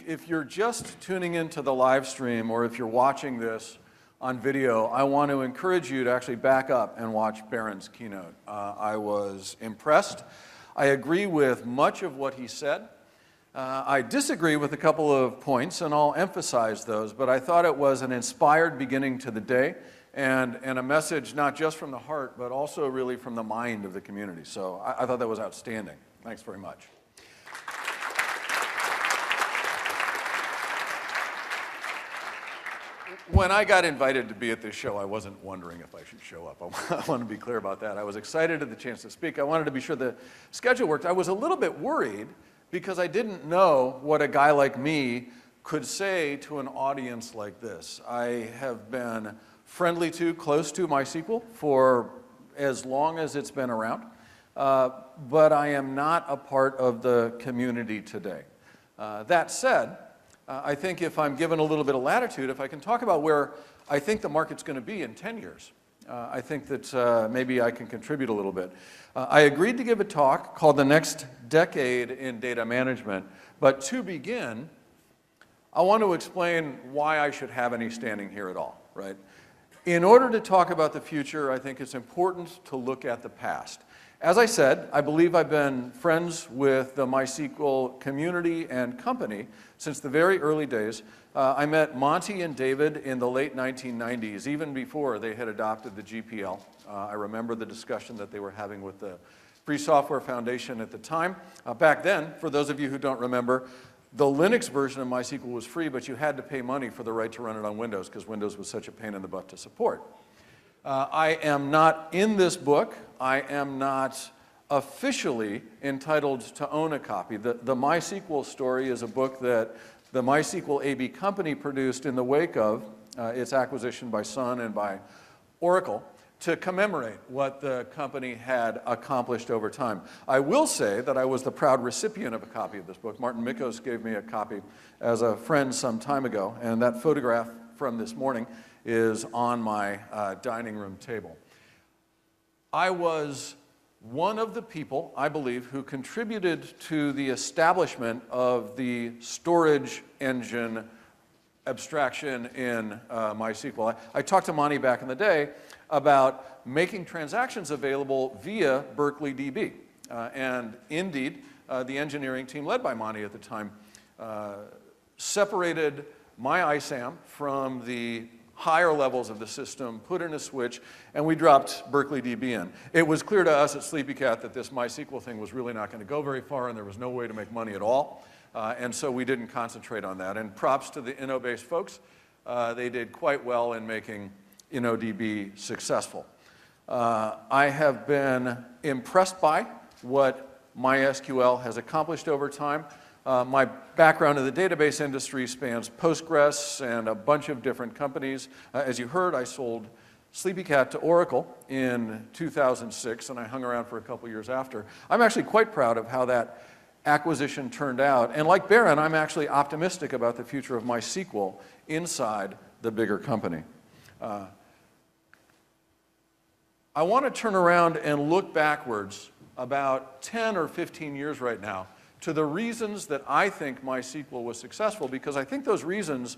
if you're just tuning into the live stream or if you're watching this on video, I want to encourage you to actually back up and watch Barron's keynote. I was impressed. I agree with much of what he said. I disagree with a couple of points, and I'll emphasize those, but I thought it was an inspired beginning to the day and a message not just from the heart, but also really from the mind of the community. So I thought that was outstanding. Thanks very much. When I got invited to be at this show, I wasn't wondering if I should show up. I want to be clear about that. I was excited at the chance to speak. I wanted to be sure the schedule worked. I was a little bit worried because I didn't know what a guy like me could say to an audience like this. I have been friendly to, close to MySQL for as long as it's been around, but I am not a part of the community today. That said, I think if I'm given a little bit of latitude, if I can talk about where I think the market's going to be in 10 years, I think that maybe I can contribute a little bit. I agreed to give a talk called The Next Decade in Data Management, but to begin, I want to explain why I should have any standing here at all, right? In order to talk about the future, I think it's important to look at the past. As I said, I believe I've been friends with the MySQL community and company since the very early days. I met Monty and David in the late 1990s, even before they had adopted the GPL. I remember the discussion that they were having with the Free Software Foundation at the time. Back then, for those of you who don't remember, the Linux version of MySQL was free, but you had to pay money for the right to run it on Windows because Windows was such a pain in the butt to support. I am not in this book. I am not officially entitled to own a copy. The MySQL story is a book that the MySQL AB company produced in the wake of its acquisition by Sun and by Oracle to commemorate what the company had accomplished over time. I will say that I was the proud recipient of a copy of this book. Martin Mikos gave me a copy as a friend some time ago, and that photograph from this morning is on my dining room table. I was one of the people, I believe, who contributed to the establishment of the storage engine abstraction in MySQL. I talked to Monty back in the day about making transactions available via Berkeley DB. And indeed, the engineering team led by Monty at the time separated my ISAM from the higher levels of the system, put in a switch, and we dropped Berkeley DB in. It was clear to us at Sleepycat that this MySQL thing was really not going to go very far and there was no way to make money at all. And so we didn't concentrate on that. And props to the InnoBase folks. They did quite well in making InnoDB successful. I have been impressed by what MySQL has accomplished over time. My background in the database industry spans Postgres and a bunch of different companies. As you heard, I sold Sleepycat to Oracle in 2006, and I hung around for a couple years after. I'm actually quite proud of how that acquisition turned out. And like Barron, I'm actually optimistic about the future of MySQL inside the bigger company. I want to turn around and look backwards about 10 or 15 years right now to the reasons that I think MySQL was successful, because I think those reasons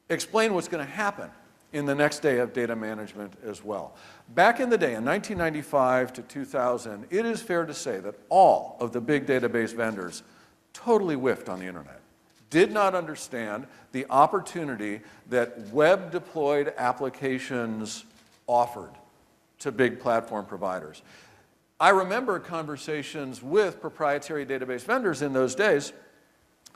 explain what's going to happen in the next day of data management as well. Back in the day, in 1995 to 2000, it is fair to say that all of the big database vendors totally whiffed on the internet, did not understand the opportunity that web-deployed applications offered to big platform providers. I remember conversations with proprietary database vendors in those days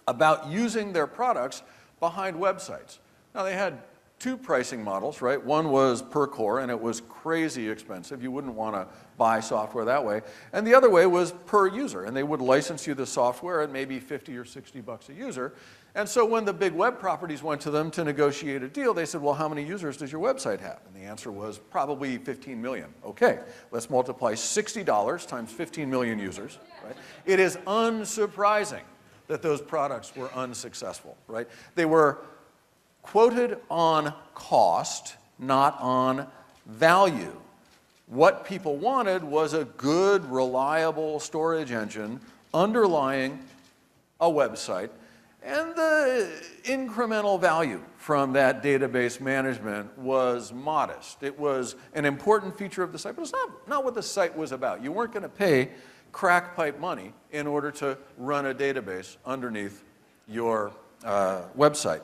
about using their products behind websites. Now, they had two pricing models, right? One was per core, and it was crazy expensive. You wouldn't want to buy software that way. And the other way was per user, and they would license you the software at maybe 50 or 60 bucks a user. And so when the big web properties went to them to negotiate a deal, they said, well, how many users does your website have? And the answer was probably 15 million. Okay, let's multiply $60 times 15 million users, right? It is unsurprising that those products were unsuccessful, right? They were quoted on cost, not on value. What people wanted was a good, reliable storage engine underlying a website. And the incremental value from that database management was modest. It was an important feature of the site, but it's not what the site was about. You weren't going to pay crack pipe money in order to run a database underneath your website.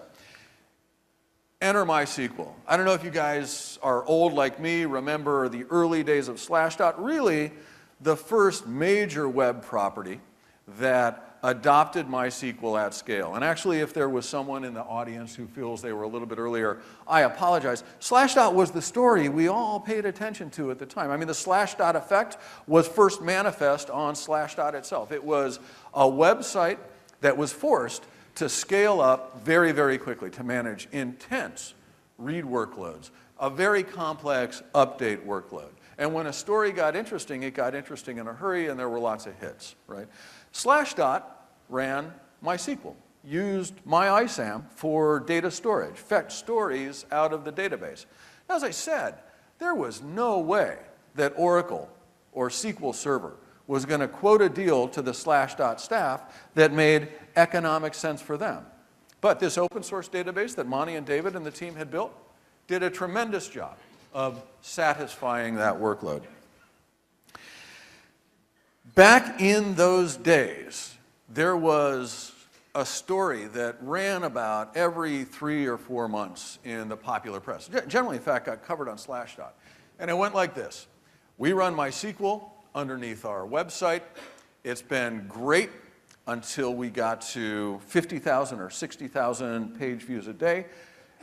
Enter MySQL. I don't know if you guys are old like me, remember the early days of Slashdot. Really, the first major web property that adopted MySQL at scale. And actually, if there was someone in the audience who feels they were a little bit earlier, I apologize. Slashdot was the story we all paid attention to at the time. I mean, the Slashdot effect was first manifest on Slashdot itself. It was a website that was forced to scale up very, very quickly to manage intense read workloads, a very complex update workload. And when a story got interesting, it got interesting in a hurry, and there were lots of hits, right? Slashdot ran MySQL, used MyISAM for data storage, fetched stories out of the database. As I said, there was no way that Oracle or SQL Server was going to quote a deal to the Slashdot staff that made economic sense for them. But this open source database that Monty and David and the team had built did a tremendous job of satisfying that workload. Back in those days, there was a story that ran about every 3 or 4 months in the popular press. Generally, in fact, got covered on Slashdot. And it went like this. We run MySQL underneath our website. It's been great until we got to 50,000 or 60,000 page views a day.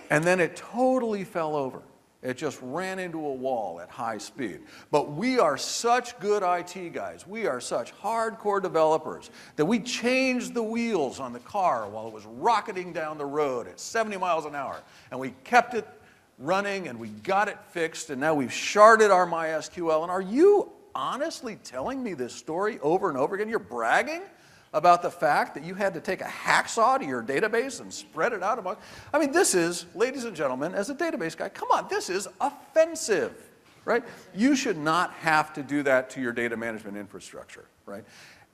And then it totally fell over. It just ran into a wall at high speed. But we are such good IT guys, we are such hardcore developers that we changed the wheels on the car while it was rocketing down the road at 70 miles an hour. And we kept it running and we got it fixed, and now we've sharded our MySQL. And are you honestly telling me this story over and over again? You're bragging about the fact that you had to take a hacksaw to your database and spread it out among... I mean, this is, ladies and gentlemen, as a database guy, come on, this is offensive, right? You should not have to do that to your data management infrastructure, right?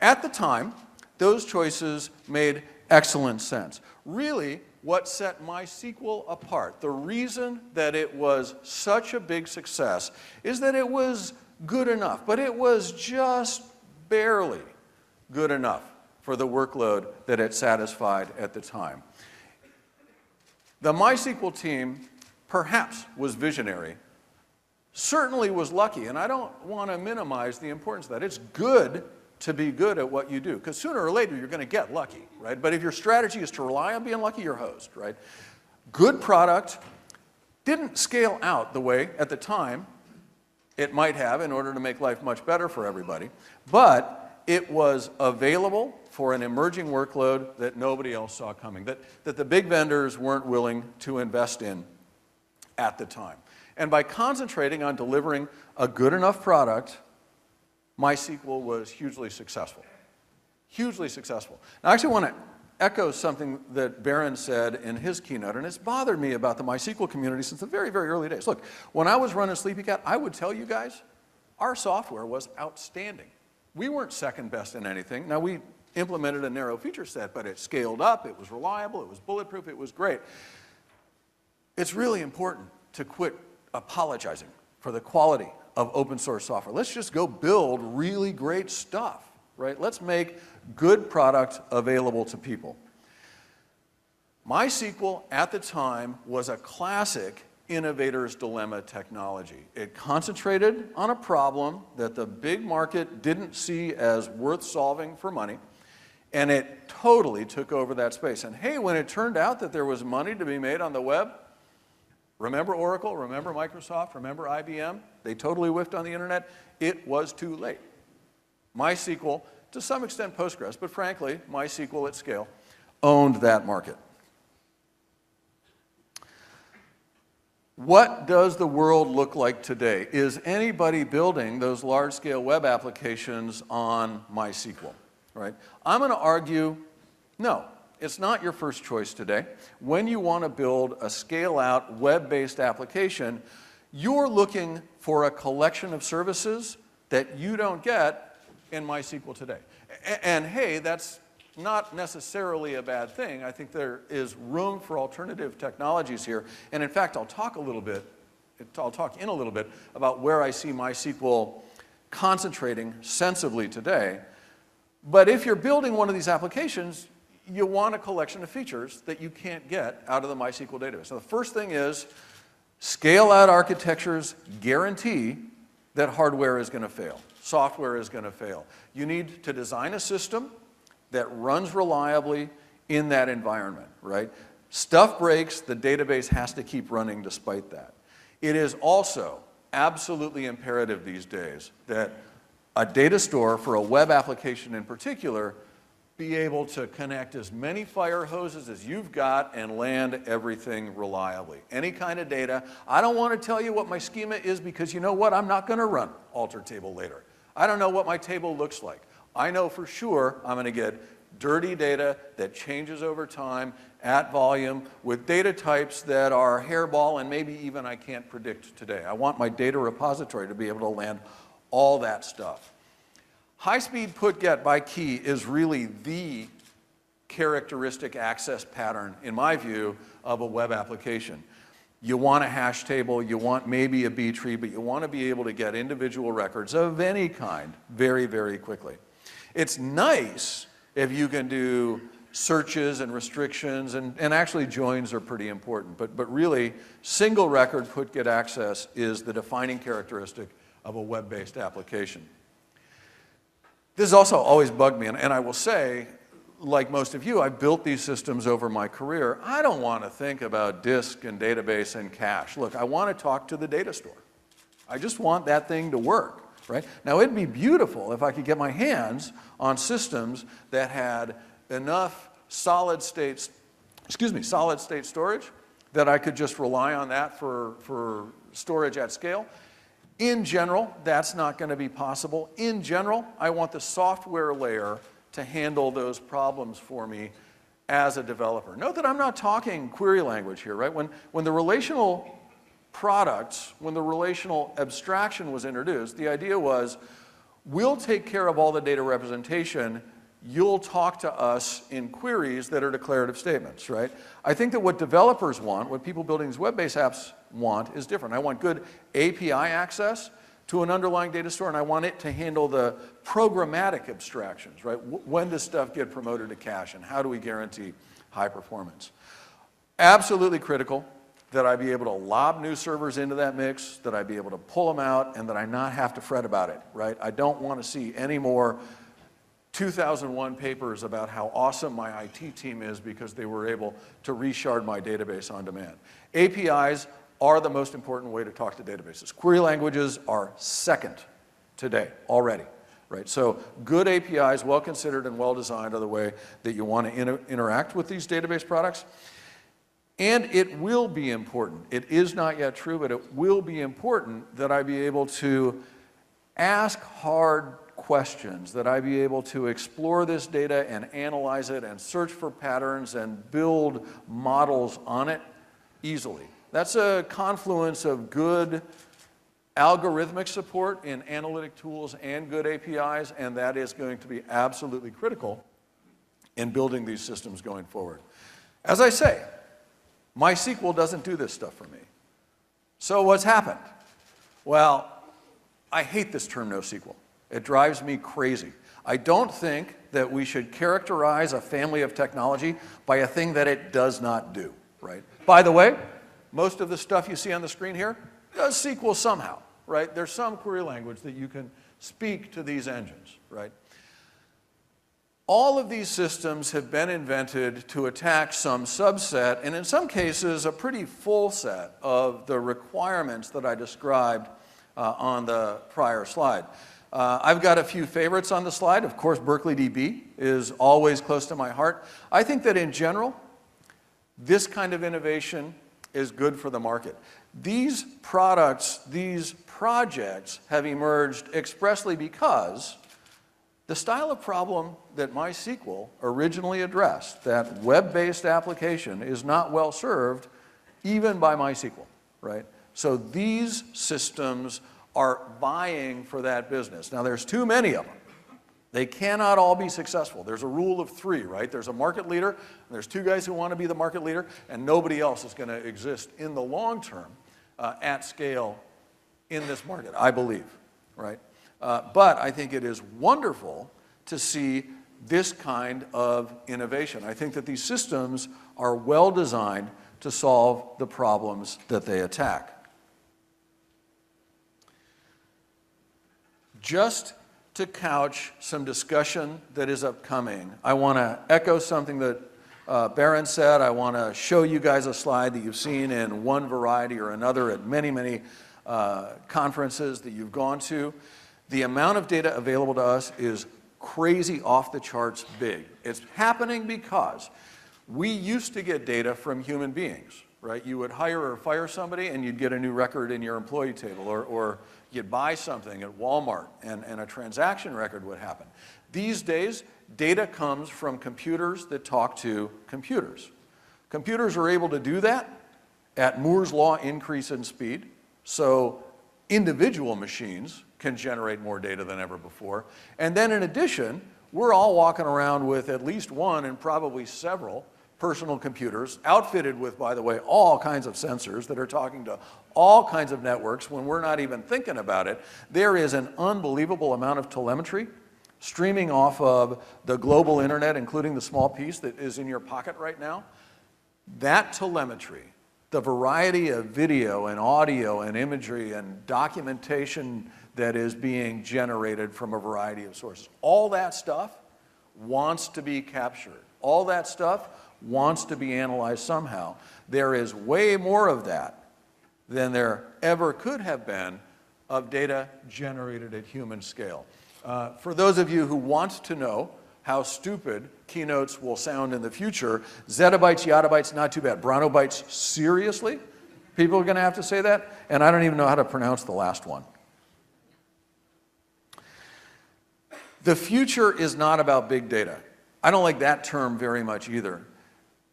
At the time, those choices made excellent sense. Really, what set MySQL apart, the reason that it was such a big success, is that it was good enough, but it was just barely good enough for the workload that it satisfied at the time. The MySQL team perhaps was visionary, certainly was lucky, and I don't want to minimize the importance of that. It's good to be good at what you do, because sooner or later you're going to get lucky, right? But if your strategy is to rely on being lucky, you're hosed, right? Good product, didn't scale out the way at the time it might have in order to make life much better for everybody, but it was available for an emerging workload that nobody else saw coming, that the big vendors weren't willing to invest in at the time. And by concentrating on delivering a good enough product, MySQL was hugely successful. Hugely successful. Now, I actually want to echo something that Barron said in his keynote, and it's bothered me about the MySQL community since the very, very early days. Look, when I was running SleepyCat, I would tell you guys, our software was outstanding. We weren't second best in anything. Now, we implemented a narrow feature set, but it scaled up, it was reliable, it was bulletproof, it was great. It's really important to quit apologizing for the quality of open source software. Let's just go build really great stuff, right? Let's make good product available to people. MySQL at the time was a classic innovator's dilemma technology. It concentrated on a problem that the big market didn't see as worth solving for money, and it totally took over that space. And hey, when it turned out that there was money to be made on the web, remember Oracle, remember Microsoft, remember IBM? They totally whiffed on the internet. It was too late. MySQL, to some extent Postgres, but frankly, MySQL at scale, owned that market. What does the world look like today? Is anybody building those large-scale web applications on MySQL, right? I'm going to argue, no, it's not your first choice today. When you want to build a scale-out web-based application, you're looking for a collection of services that you don't get in MySQL today. And hey, that's not necessarily a bad thing. I think there is room for alternative technologies here. And in fact, I'll talk in a little bit about where I see MySQL concentrating sensibly today. But if you're building one of these applications, you want a collection of features that you can't get out of the MySQL database. So the first thing is scale-out architectures guarantee that hardware is going to fail, software is going to fail. You need to design a system that runs reliably in that environment, right? Stuff breaks, the database has to keep running despite that. It is also absolutely imperative these days that a data store, for a web application in particular, be able to connect as many fire hoses as you've got and land everything reliably. Any kind of data. I don't want to tell you what my schema is because you know what? I'm not going to run alter table later. I don't know what my table looks like. I know for sure I'm going to get dirty data that changes over time at volume with data types that are hairball and maybe even I can't predict today. I want my data repository to be able to land all that stuff. High-speed put-get by key is really the characteristic access pattern, in my view, of a web application. You want a hash table, you want maybe a B tree, but you want to be able to get individual records of any kind very, very quickly. It's nice if you can do searches and restrictions, and actually joins are pretty important, but really single record put-get access is the defining characteristic of a web-based application. This has also always bugged me, and I will say, like most of you, I've built these systems over my career. I don't want to think about disk and database and cache. Look, I want to talk to the data store. I just want that thing to work, right? Now, it'd be beautiful if I could get my hands on systems that had enough solid state storage that I could just rely on that for storage at scale. In general, that's not going to be possible. In general, I want the software layer to handle those problems for me as a developer. Note that I'm not talking query language here, right? When the relational products, when the relational abstraction was introduced, the idea was, we'll take care of all the data representation, you'll talk to us in queries that are declarative statements, right? I think that what developers want, what people building these web-based apps want, is different. I want good API access to an underlying data store, and I want it to handle the programmatic abstractions, right? When does stuff get promoted to cache, and how do we guarantee high performance? Absolutely critical that I be able to lob new servers into that mix, that I be able to pull them out, and that I not have to fret about it, right? I don't want to see any more 2001 papers about how awesome my IT team is because they were able to reshard my database on demand. APIs are the most important way to talk to databases. Query languages are second today already, right? So good APIs, well considered and well designed, are the way that you want to interact with these database products. And it will be important. It is not yet true, but it will be important that I be able to ask hard questions, that I be able to explore this data and analyze it and search for patterns and build models on it easily. That's a confluence of good algorithmic support in analytic tools and good APIs, and that is going to be absolutely critical in building these systems going forward. As I say, MySQL doesn't do this stuff for me. So what's happened? Well, I hate this term NoSQL. It drives me crazy. I don't think that we should characterize a family of technology by a thing that it does not do, right? By the way, most of the stuff you see on the screen here does SQL somehow, right? There's some query language that you can speak to these engines, right? All of these systems have been invented to attack some subset, and in some cases, a pretty full set of the requirements that I described on the prior slide. I've got a few favorites on the slide. Of course, Berkeley DB is always close to my heart. I think that in general, this kind of innovation is good for the market. These products, these projects have emerged expressly because the style of problem that MySQL originally addressed, that web-based application, is not well served even by MySQL, right? So these systems are vying for that business. Now, there's too many of them, They cannot all be successful. There's a rule of three, right? There's a market leader, and there's two guys who want to be the market leader, and nobody else is going to exist in the long term at scale in this market, I believe, right? But I think it is wonderful to see this kind of innovation. I think that these systems are well designed to solve the problems that they attack. Just to couch some discussion that is upcoming, I want to echo something that Baron said. I want to show you guys a slide that you've seen in one variety or another at many, many conferences that you've gone to. The amount of data available to us is crazy, off the charts big. It's happening because we used to get data from human beings, right? You would hire or fire somebody and you'd get a new record in your employee table, or you'd buy something at Walmart and a transaction record would happen. These days, data comes from computers that talk to computers. Computers are able to do that at Moore's law increase in speed, so individual machines can generate more data than ever before. And then in addition, we're all walking around with at least one and probably several personal computers, outfitted with, by the way, all kinds of sensors that are talking to all kinds of networks when we're not even thinking about it. There is an unbelievable amount of telemetry streaming off of the global internet, including the small piece that is in your pocket right now. That telemetry, the variety of video and audio and imagery and documentation that is being generated from a variety of sources, all that stuff wants to be captured. All that stuff wants to be analyzed somehow. There is way more of that than there ever could have been of data generated at human scale. For those of you who want to know how stupid keynotes will sound in the future, zettabytes, yottabytes, not too bad. Bronobytes, seriously? People are going to have to say that? And I don't even know how to pronounce the last one. The future is not about big data. I don't like that term very much either,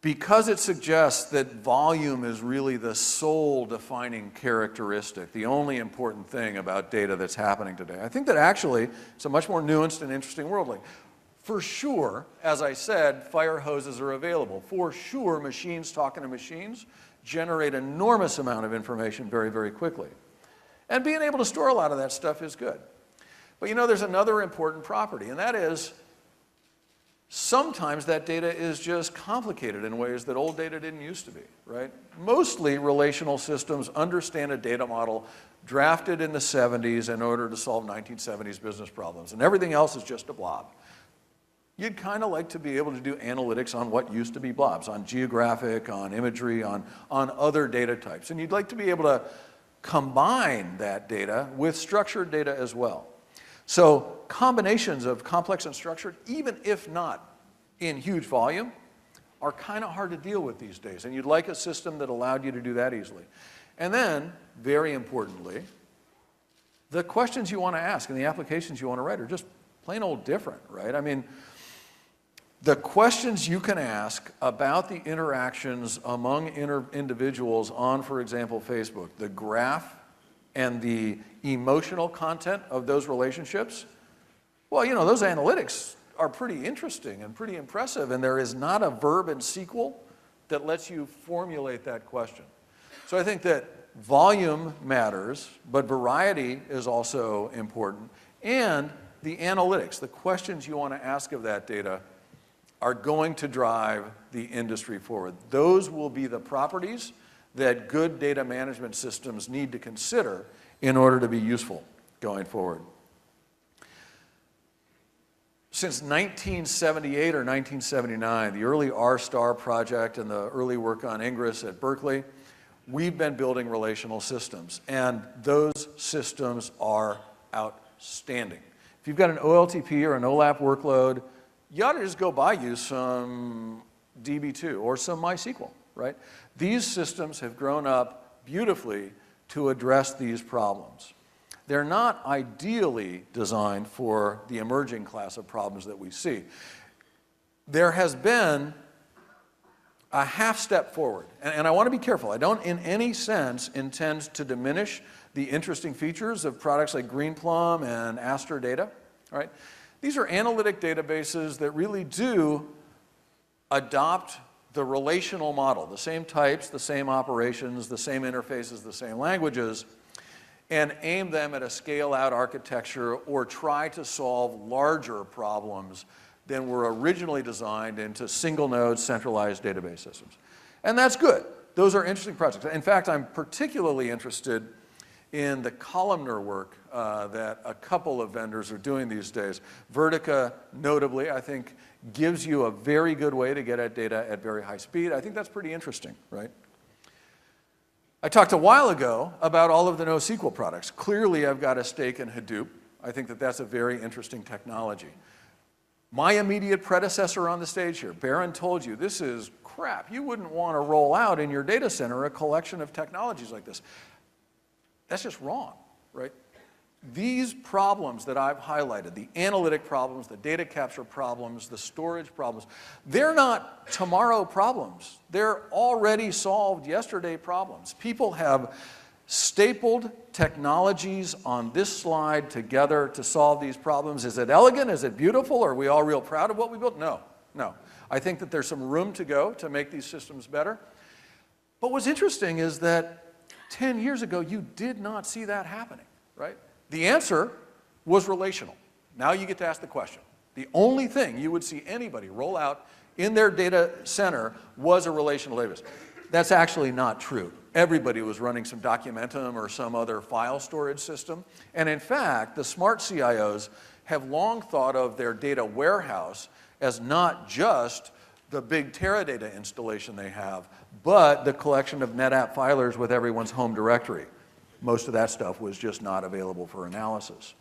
because it suggests that volume is really the sole defining characteristic, the only important thing about data that's happening today. I think that actually it's a much more nuanced and interesting world. Like, for sure, as I said, fire hoses are available. For sure, machines talking to machines generate an enormous amount of information very, very quickly. And being able to store a lot of that stuff is good. But you know, there's another important property, and that is sometimes that data is just complicated in ways that old data didn't used to be, right? Mostly relational systems understand a data model drafted in the 70s in order to solve 1970s business problems, and everything else is just a blob. You'd kind of like to be able to do analytics on what used to be blobs, on geographic, on imagery, on other data types. And you'd like to be able to combine that data with structured data as well. So combinations of complex and structured, even if not in huge volume, are kind of hard to deal with these days. And you'd like a system that allowed you to do that easily. And then, very importantly, the questions you want to ask and the applications you want to write are just plain old different, right? I mean, the questions you can ask about the interactions among individuals on, for example, Facebook, the graph and the emotional content of those relationships, well, you know, those analytics are pretty interesting and pretty impressive, and there is not a verb in SQL that lets you formulate that question. So I think that volume matters, but variety is also important, and the analytics, the questions you want to ask of that data, are going to drive the industry forward. Those will be the properties that good data management systems need to consider in order to be useful going forward. Since 1978 or 1979, the early R-star project and the early work on Ingress at Berkeley, we've been building relational systems, and those systems are outstanding. If you've got an OLTP or an OLAP workload, you ought to just go buy you some DB2 or some MySQL, right? These systems have grown up beautifully to address these problems. They're not ideally designed for the emerging class of problems that we see. There has been a half step forward, and I want to be careful. I don't in any sense intend to diminish the interesting features of products like Greenplum and Aster Data, right? These are analytic databases that really do adopt the relational model, the same types, the same operations, the same interfaces, the same languages, and aim them at a scale-out architecture or try to solve larger problems than were originally designed into single-node centralized database systems. And that's good. Those are interesting projects. In fact, I'm particularly interested in the columnar work that a couple of vendors are doing these days. Vertica, notably, I think, gives you a very good way to get at data at very high speed. I think that's pretty interesting, right? I talked a while ago about all of the NoSQL products. Clearly, I've got a stake in Hadoop. I think that that's a very interesting technology. My immediate predecessor on the stage here, Baron, told you, this is crap. You wouldn't want to roll out in your data center a collection of technologies like this. That's just wrong, right? These problems that I've highlighted, the analytic problems, the data capture problems, the storage problems, they're not tomorrow problems. They're already solved yesterday problems. People have stapled technologies on this slide together to solve these problems. Is it elegant? Is it beautiful? Are we all real proud of what we built? No, no. I think that there's some room to go to make these systems better. But what's interesting is that 10 years ago, you did not see that happening, right? The answer was relational. Now you get to ask the question. The only thing you would see anybody roll out in their data center was a relational database. That's actually not true. Everybody was running some Documentum or some other file storage system. And in fact, the smart CIOs have long thought of their data warehouse as not just the big Teradata installation they have, but the collection of NetApp filers with everyone's home directory. Most of that stuff was just not available for analysis.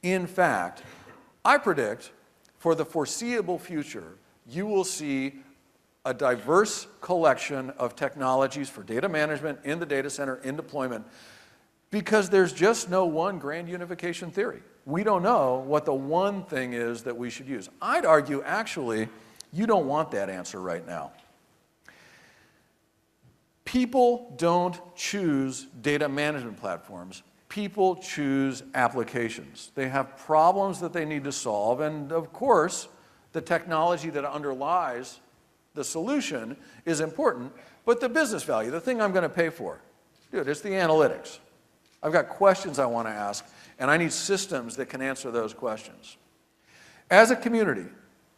In fact, I predict for the foreseeable future, you will see a diverse collection of technologies for data management in the data center, in deployment, because there's just no one grand unification theory. We don't know what the one thing is that we should use. I'd argue, actually, you don't want that answer right now. People don't choose data management platforms. People choose applications. They have problems that they need to solve, and of course, the technology that underlies the solution is important, but the business value, the thing I'm going to pay for, dude, it's the analytics. I've got questions I want to ask, and I need systems that can answer those questions. As a community,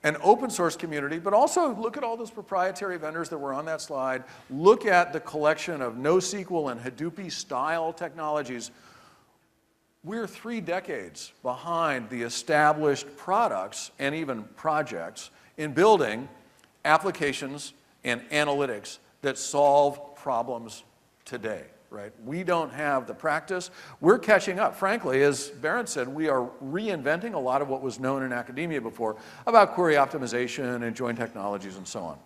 an open source community, but also look at all those proprietary vendors that were on that slide. Look at the collection of NoSQL and Hadoop style technologies. We're 3 decades behind the established products and even projects in building applications and analytics that solve problems today, right? We don't have the practice. We're catching up. Frankly, as Baron said, we are reinventing a lot of what was known in academia before about query optimization and joint technologies and so on.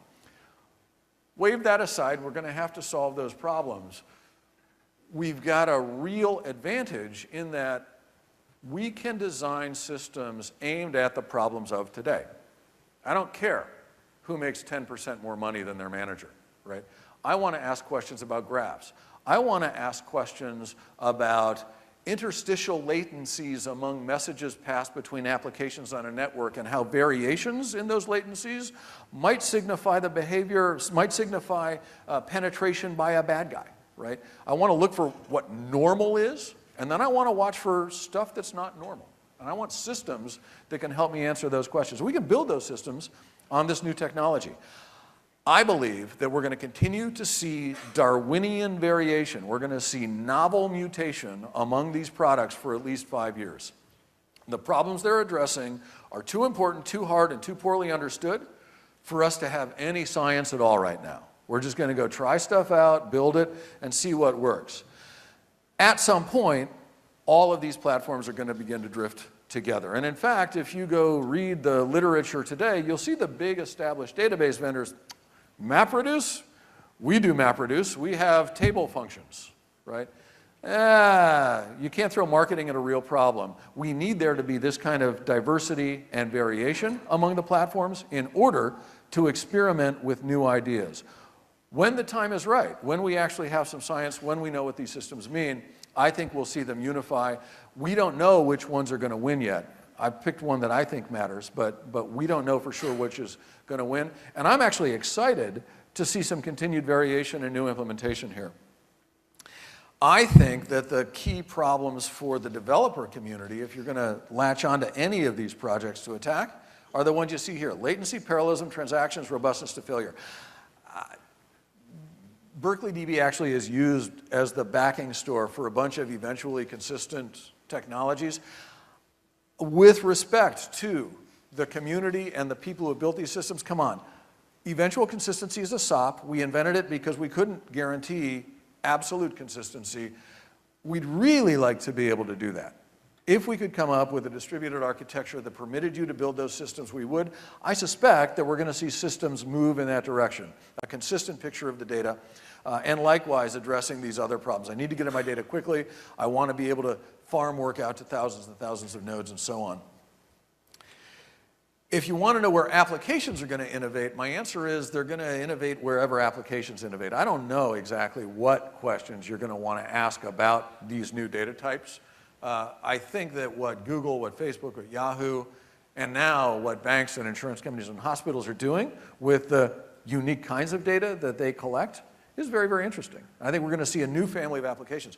Wave that aside, we're going to have to solve those problems. We've got a real advantage in that we can design systems aimed at the problems of today. I don't care who makes 10% more money than their manager, right? I want to ask questions about graphs. I want to ask questions about interstitial latencies among messages passed between applications on a network and how variations in those latencies might signify the behavior, might signify penetration by a bad guy, right? I want to look for what normal is, and then I want to watch for stuff that's not normal. And I want systems that can help me answer those questions. We can build those systems on this new technology. I believe that we're going to continue to see Darwinian variation. We're going to see novel mutation among these products for at least 5 years. The problems they're addressing are too important, too hard, and too poorly understood for us to have any science at all right now. We're just going to go try stuff out, build it, and see what works. At some point, all of these platforms are going to begin to drift together. And in fact, if you go read the literature today, you'll see the big established database vendors. MapReduce, we do MapReduce. We have table functions, right? You can't throw marketing at a real problem. We need there to be this kind of diversity and variation among the platforms in order to experiment with new ideas. When the time is right, when we actually have some science, when we know what these systems mean, I think we'll see them unify. We don't know which ones are going to win yet. I've picked one that I think matters, but we don't know for sure which is going to win. And I'm actually excited to see some continued variation and new implementation here. I think that the key problems for the developer community, if you're going to latch onto any of these projects to attack, are the ones you see here: latency, parallelism, transactions, robustness to failure. Berkeley DB actually is used as the backing store for a bunch of eventually consistent technologies. With respect to the community and the people who have built these systems, come on. Eventual consistency is a SOP. We invented it because we couldn't guarantee absolute consistency. We'd really like to be able to do that. If we could come up with a distributed architecture that permitted you to build those systems, we would. I suspect that we're going to see systems move in that direction. A consistent picture of the data, and likewise addressing these other problems. I need to get at my data quickly. I want to be able to farm work out to thousands and thousands of nodes and so on. If you want to know where applications are going to innovate, my answer is they're going to innovate wherever applications innovate. I don't know exactly what questions you're going to want to ask about these new data types. I think that what Google, what Facebook, what Yahoo, and now what banks and insurance companies and hospitals are doing with the unique kinds of data that they collect is very, very interesting. I think we're going to see a new family of applications.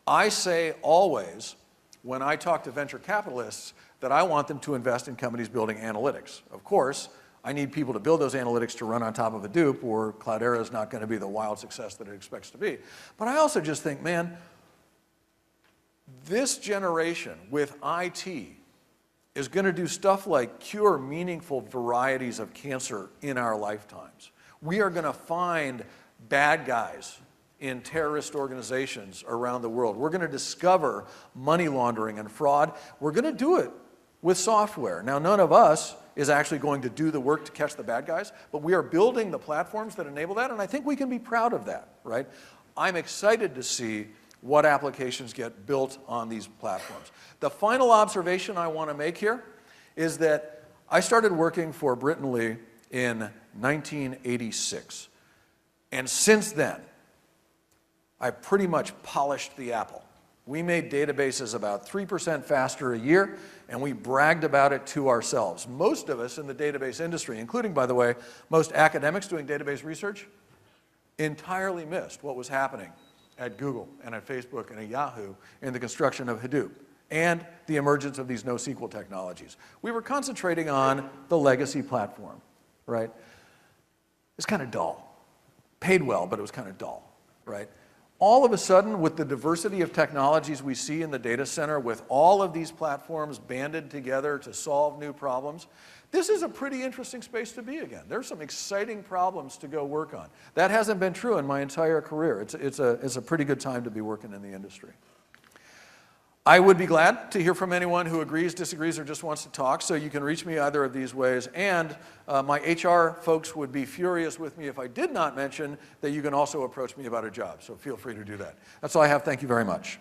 I say always, when I talk to venture capitalists, that I want them to invest in companies building analytics. Of course, I need people to build those analytics to run on top of Hadoop, or Cloudera is not going to be the wild success that it expects to be. But I also just think, man, this generation with IT is going to do stuff like cure meaningful varieties of cancer in our lifetimes. We are going to find bad guys in terrorist organizations around the world. We're going to discover money laundering and fraud. We're going to do it with software. Now, none of us is actually going to do the work to catch the bad guys, but we are building the platforms that enable that, and I think we can be proud of that, right? I'm excited to see what applications get built on these platforms. The final observation I want to make here is that I started working for Britton Lee in 1986. And since then, I've pretty much polished the apple. We made databases about 3% faster a year, and we bragged about it to ourselves. Most of us in the database industry, including, by the way, most academics doing database research, entirely missed what was happening at Google and at Facebook and at Yahoo in the construction of Hadoop and the emergence of these NoSQL technologies. We were concentrating on the legacy platform, right? It's kind of dull. Paid well, but it was kind of dull, right? All of a sudden, with the diversity of technologies we see in the data center, with all of these platforms banded together to solve new problems, this is a pretty interesting space to be again. There's some exciting problems to go work on. That hasn't been true in my entire career. It's a pretty good time to be working in the industry. I would be glad to hear from anyone who agrees, disagrees, or just wants to talk, so you can reach me either of these ways. And my HR folks would be furious with me if I did not mention that you can also approach me about a job, so feel free to do that. That's all I have. Thank you very much.